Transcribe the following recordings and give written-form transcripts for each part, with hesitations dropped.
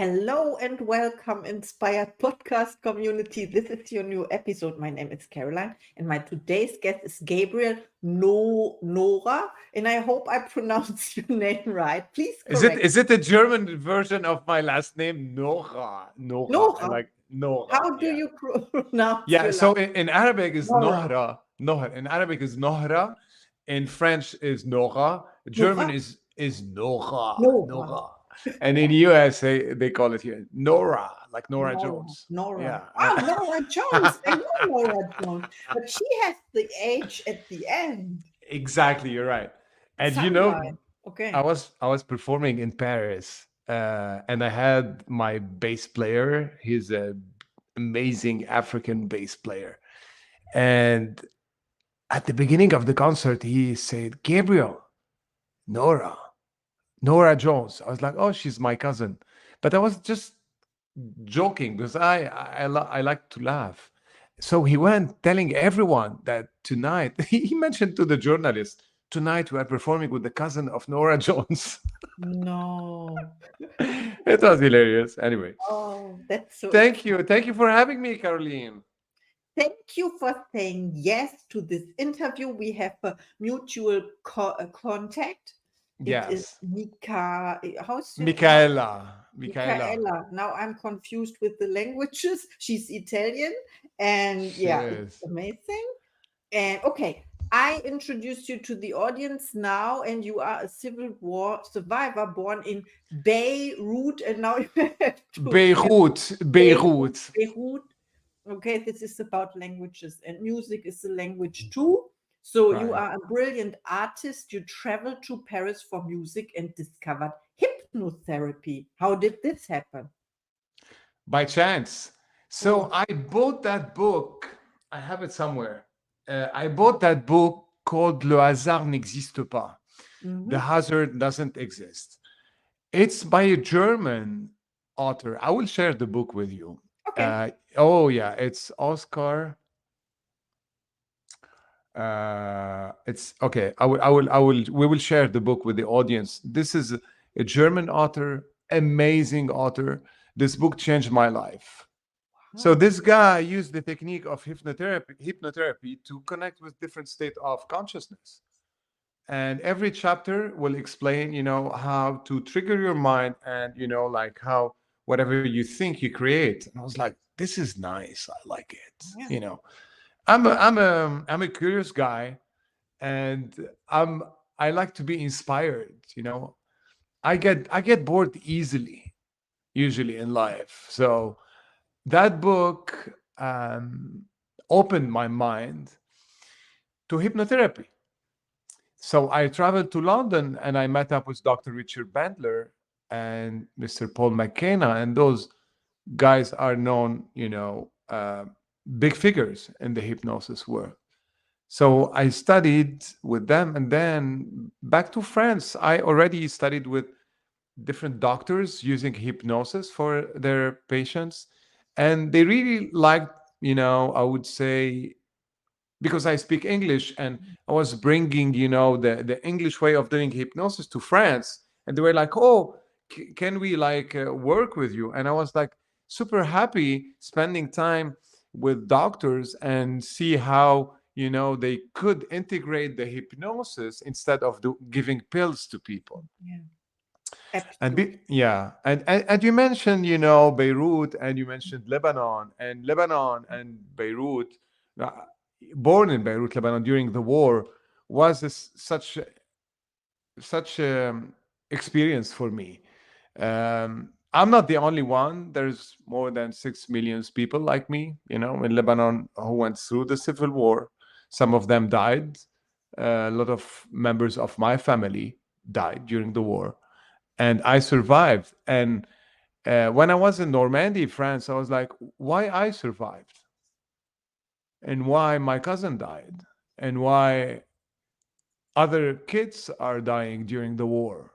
Hello and welcome, Inspired Podcast community. This is your new episode. My name is Caroline, and my today's guest is Gabriel Nohra, and I hope I pronounce your name right. Please Is it correct. is it the German version of my last name? Nohra. Nohra. I Nohra. like Nohra. How do Yeah. you pronounce Yeah. your So last in Arabic is Nohra? Nohra. Nohra. In Arabic is Nohra. In French is Nohra. German Nohra? is Nohra. Nohra. Nohra. And in US they call it here Nora, like Nora Nora. Jones. Nora. Yeah. Oh, Nora Jones. I know Nora Jones, but she has the H at the end. Exactly. You're right. And Sunrise. Okay. I was performing in Paris, and I had my bass player. He's a amazing African bass player, and at the beginning of the concert, he said, "Gabriel, Nora, Nora Jones." I was like, "Oh, she's my cousin," but I was just joking because I like to laugh. So he went telling everyone that tonight he mentioned to the journalist, "Tonight we are performing with the cousin of Nora Jones." No. It was hilarious. Anyway, Oh, that's so thank you. exciting. Thank you for having me, Caroline. Thank you for saying yes to this interview. We have a mutual contact. It is Yes. how's your how Michaela. Michaela. Michaela. Now I'm confused with the languages. She's Italian, and yeah, it's Yes. amazing. And okay, I introduced you to the audience now, and you are a Civil War survivor born in Beirut, and now you have to Beirut. Beirut. Beirut. Beirut. Okay, this is about languages, and music is a language too. So you Right. are a brilliant artist. You traveled to Paris for music and discovered hypnotherapy. How did this happen? By chance. So Oh, I bought that book. I have it somewhere. I bought that book called Le hasard n'existe pas. The mhm. hazard doesn't exist. It's by a German author. I will share the book with you. Okay. Oh yeah, it's Oscar. It's okay. We will share the book with the audience. This is a German author, amazing author. This book changed my life. So Wow. this guy used the technique of hypnotherapy to connect with different state of consciousness. And every chapter will explain, how to trigger your mind and, like how whatever you think you create. And I was like, this is nice. I like it. Yeah. I'm a curious guy, and I like to be inspired. I get bored easily, usually in life. So that book opened my mind to hypnotherapy. So I traveled to London and I met up with Dr. Richard Bandler and Mr. Paul McKenna, and those guys are known, big figures in the hypnosis world. So I studied with them, and then back to France. I already studied with different doctors using hypnosis for their patients, and they really liked, I would say, because I speak English and I was bringing, the English way of doing hypnosis to France, and they were like, "Oh, can we like work with you?" And I was like super happy spending time with doctors and see how they could integrate the hypnosis instead of giving pills to people. Yeah. And Absolutely. yeah, and you mentioned Beirut, and you mentioned Lebanon and Beirut. uh, Born in Beirut, Lebanon during the war was such experience for me. I'm not the only one. There's more than 6 million people like me, in Lebanon who went through the civil war. Some of them died. A lot of members of my family died during the war, and I survived. And when I was in Normandy, France, I was like, why I survived, and why my cousin died, and why other kids are dying during the war,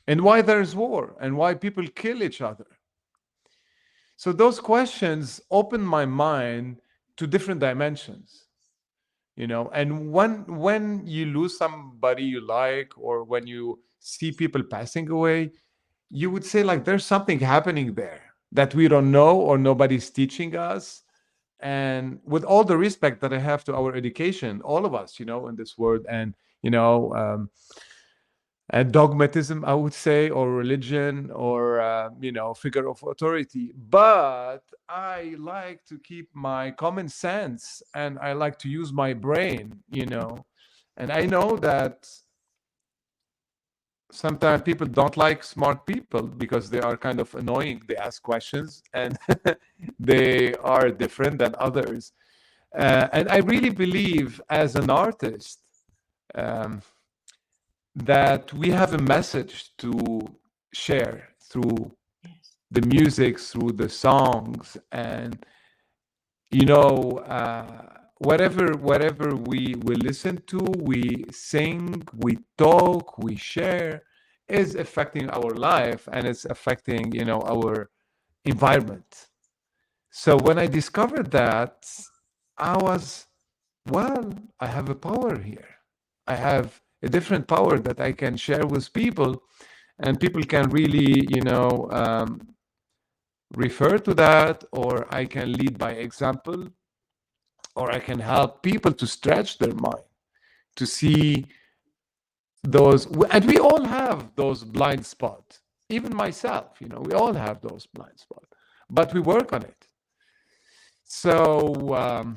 and why there's war, and why people kill each other. So those questions open my mind to different dimensions, and when you lose somebody you like, or when you see people passing away, you would say like there's something happening there that we don't know or nobody's teaching us. And with all the respect that I have to our education, all of us, in this world, and dogmatism, I would say, or religion, or figure of authority. But I like to keep my common sense, and I like to use my brain, and I know that sometimes people don't like smart people because they are kind of annoying. They ask questions and they are different than others. And I really believe as an artist, um, that we have a message to share through Yes. the music, through the songs, and you know, whatever we listen to, we sing, we talk, we share, is affecting our life, and it's affecting our environment. So when I discovered that, I was, well, I have a power here. I have a different power that I can share with people, and people can really, refer to that, or I can lead by example, or I can help people to stretch their mind to see those. And we all have those blind spots. Even myself, we all have those blind spots, but we work on it. So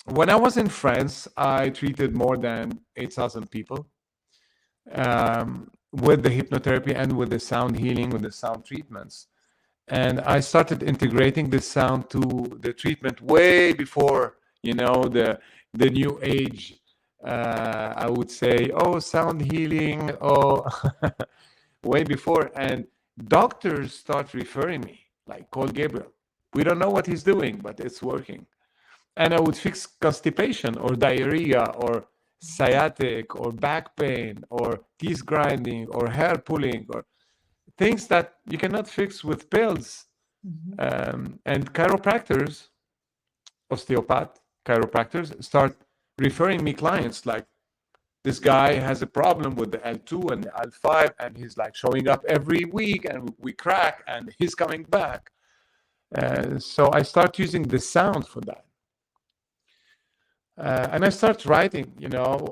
when I was in France, I treated more than 8,000 people with the hypnotherapy and with the sound healing, with the sound treatments. And I started integrating the sound to the treatment way before, the new age. I would say, oh, sound healing, oh, way before. And doctors start referring me, like, call Gabriel. We don't know what he's doing, but it's working. And I would fix constipation or diarrhea or sciatic or back pain or teeth grinding or hair pulling or things that you cannot fix with pills. And chiropractors, osteopath chiropractors, start referring me clients like, this guy has a problem with the L2 and the L5, and he's like showing up every week, and we crack, and he's coming back. So I start using the sound for that. And I start writing,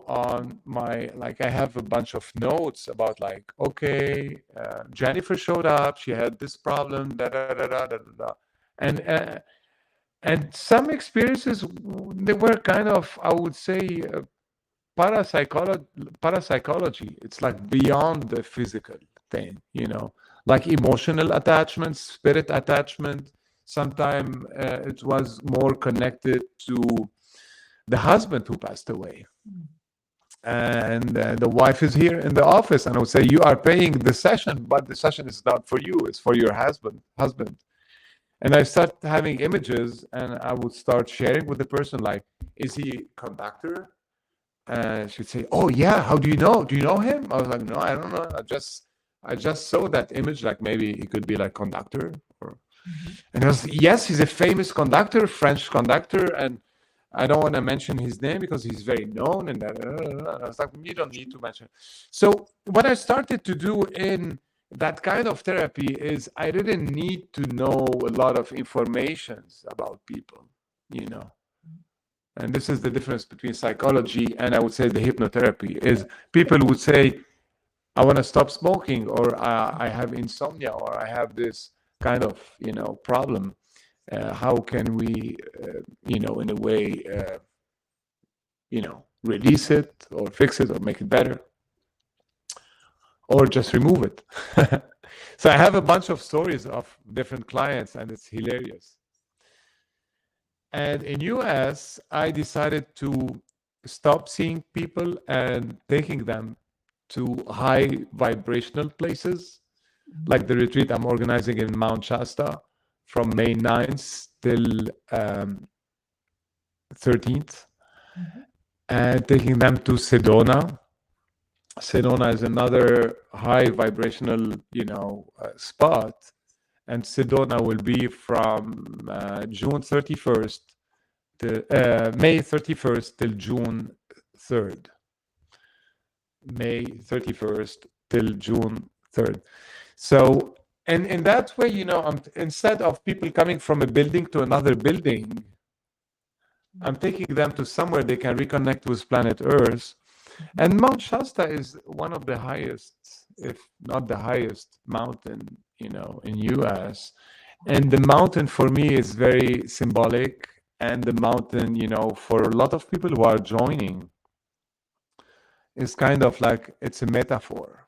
on my, like, I have a bunch of notes about, like, okay, Jennifer showed up, she had this problem, da da da da da da, and some experiences, they were kind of, I would say, parapsychology. It's like beyond the physical thing, like emotional attachment, spirit attachment. Sometimes it was more connected to the husband who passed away, and the wife is here in the office, and I would say, you are paying the session, but the session is not for you, it's for your husband. And I start having images, and I would start sharing with the person, like, is he conductor? And she'd say, oh yeah, how do you know him? I was like, no, I don't know, I just saw that image, like maybe he could be like conductor, or and I was, yes, he's a famous conductor, French conductor, and I don't want to mention his name because he's very known. And I was like, you don't need to mention. So what I started to do in that kind of therapy is I didn't need to know a lot of informations about people, And this is the difference between psychology and, I would say, the hypnotherapy. Is people would say, I want to stop smoking, or I have insomnia, or I have this kind of, problem. How can we, in a way, release it or fix it or make it better, or just remove it? So I have a bunch of stories of different clients, and it's hilarious. And in US, I decided to stop seeing people and taking them to high vibrational places, like the retreat I'm organizing in Mount Shasta from May 9th till 13th, and taking them to Sedona. Sedona is another high vibrational, spot, and Sedona will be from June 31st to May 31st till June 3rd. May 31st till June 3rd. So, and in that way, instead of people coming from a building to another building, I'm taking them to somewhere they can reconnect with planet Earth. And Mount Shasta is one of the highest, if not the highest mountain, in US. And the mountain for me is very symbolic. And the mountain, for a lot of people who are joining, is kind of like it's a metaphor,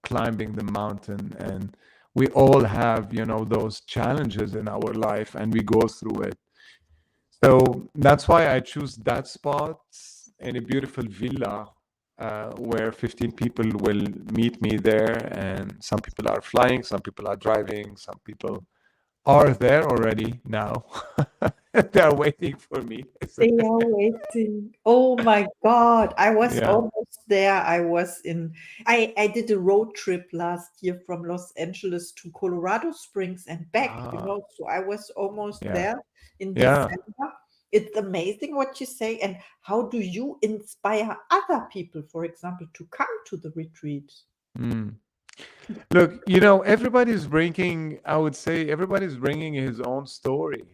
climbing the mountain. And we all have, those challenges in our life, and we go through it. So that's why I choose that spot in a beautiful villa where 15 people will meet me there. And some people are flying, some people are driving, some people are there already now. They are waiting for me. They are waiting. Oh my God. I was Yeah. almost there. I did a road trip last year from Los Angeles to Colorado Springs and back, so I was almost Yeah. there in Yeah. December. It's amazing what you say. And how do you inspire other people, for example, to come to the retreat? Look, everybody's bringing, I would say, everybody's bringing his own story.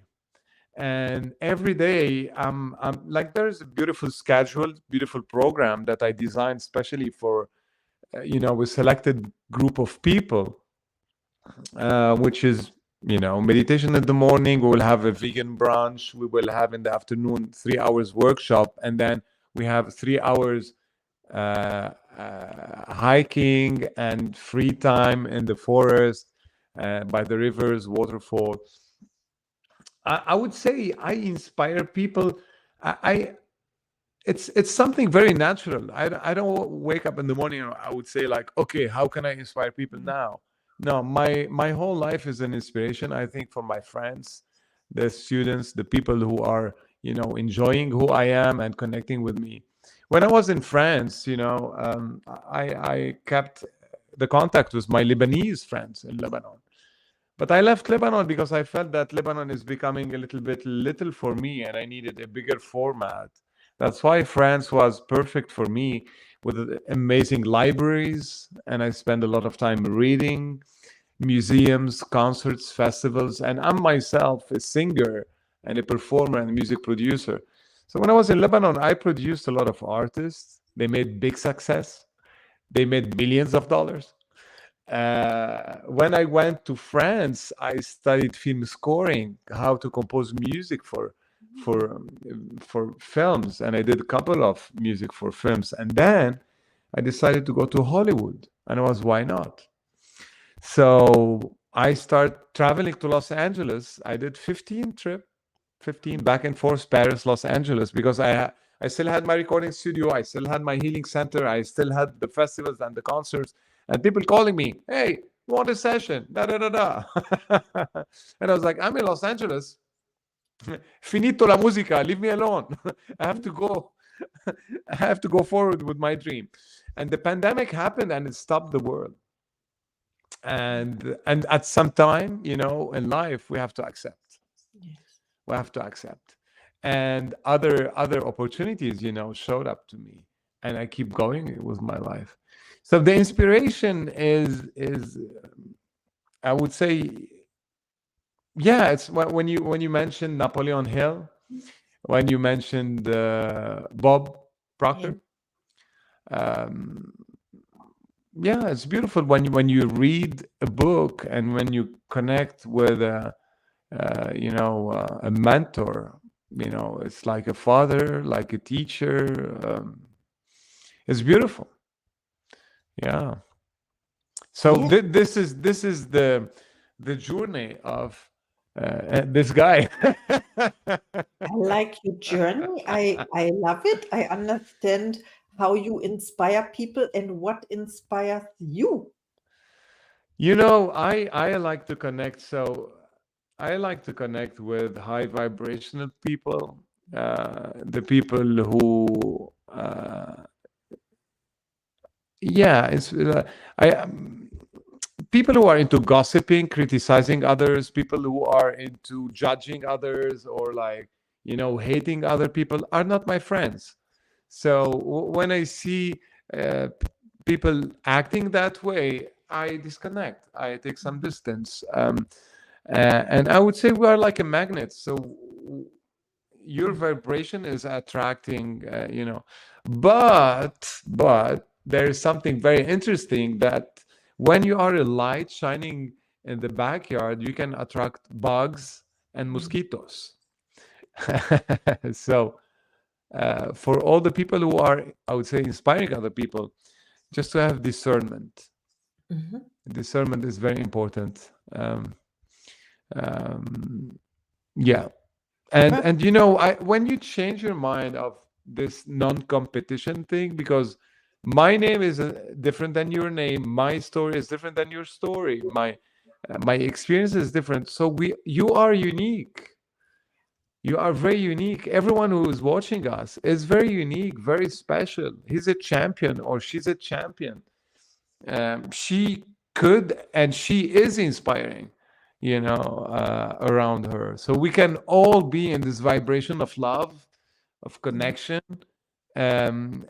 And every day, I'm like, there's a beautiful schedule, beautiful program that I designed specially for, with selected group of people, which is, meditation in the morning. We will have a vegan brunch. We will have in the afternoon 3 hours workshop, and then we have 3 hours hiking and free time in the forest, by the rivers, waterfalls. I would say I inspire people. It's something very natural. I don't wake up in the morning and I would say like, okay, how can I inspire people now? No, my whole life is an inspiration. I think for my friends, the students, the people who are enjoying who I am and connecting with me. When I was in France, I kept the contact with my Lebanese friends in Lebanon. But I left Lebanon because I felt that Lebanon is becoming a little bit little for me, and I needed a bigger format. That's why France was perfect for me, with amazing libraries, and I spend a lot of time reading, museums, concerts, festivals, and I'm myself a singer and a performer and a music producer. So when I was in Lebanon, I produced a lot of artists. They made big success. They made millions of dollars. When I went to France, I studied film scoring, how to compose music for films, and I did a couple of music for films. And then I decided to go to Hollywood, and I was, why not? So I started traveling to Los Angeles. I did 15 back and forth, Paris, Los Angeles, because I still had my recording studio, I still had my healing center, I still had the festivals and the concerts, and people calling me, hey, you want a session? Da da da da. And I was like, I'm in Los Angeles. Finito la musica, leave me alone. I have to go. I have to go forward with my dream. And the pandemic happened and it stopped the world. And at some time, in life, we have to accept. Yes. We have to accept. And other opportunities, showed up to me, and I keep going with my life. So the inspiration is I would say, yeah, it's when you mentioned Napoleon Hill, when you mentioned Bob Proctor. Yeah, it's beautiful when you read a book and when you connect with a mentor. It's like a father, like a teacher. It's beautiful. Yeah. So Yeah. this is the journey of this guy. I like your journey. I love it. I understand how you inspire people and what inspires you. I like to connect. So I like to connect with high vibrational people, the people who, yeah, it's people who are into gossiping, criticizing others, people who are into judging others, or like hating other people, are not my friends. So when I see people acting that way, I disconnect. I take some distance. And I would say we are like a magnet. So your vibration is attracting, but there is something very interesting that when you are a light shining in the backyard, you can attract bugs and mosquitoes. So for all the people who are, I would say, inspiring other people, just to have discernment. Mhm. Discernment is very important. Yeah. And when you change your mind of this non-competition thing, because my name is different than your name, my story is different than your story, my experience is different. So you are unique. You are very unique. Everyone who is watching us is very unique, very special. He's a champion or she's a champion. She could and she is inspiring, around her. So we can all be in this vibration of love, of connection, and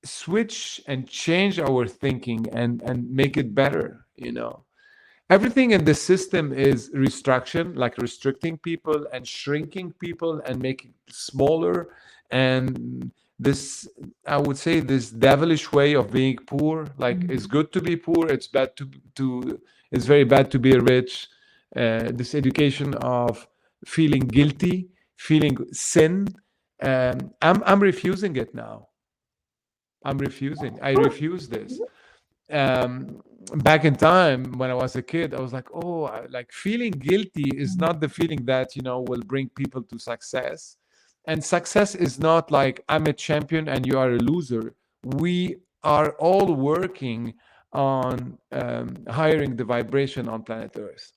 switch and change our thinking and make it better. Everything in the system is restriction, like restricting people and shrinking people and making smaller. And this, I would say, this devilish way of being poor, like it's good to be poor, it's bad it's very bad to be rich. This education of feeling guilty, feeling sin. I'm refusing it now. I'm refusing. I refuse this. um Back in time when I was a kid, I was like, oh, like feeling guilty is not the feeling that will bring people to success. And success is not like I'm a champion and you are a loser. We are all working on hiring the vibration on planet Earth.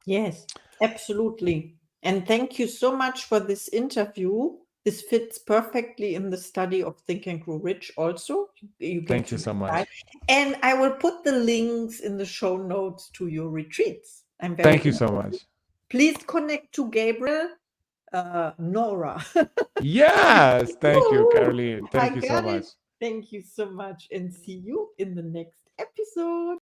Yes, absolutely. And thank you so much for this interview. This fits perfectly in the study of Think and Grow Rich also. You get Thank you to so decide. much. And I will put the links in the show notes to your retreats. I'm very Thank you so much. Please connect to Gabriel Nohra. Yes, thank you, Woo! Caroline. I Thank you so got it. much. Thank you so much and see you in the next episode.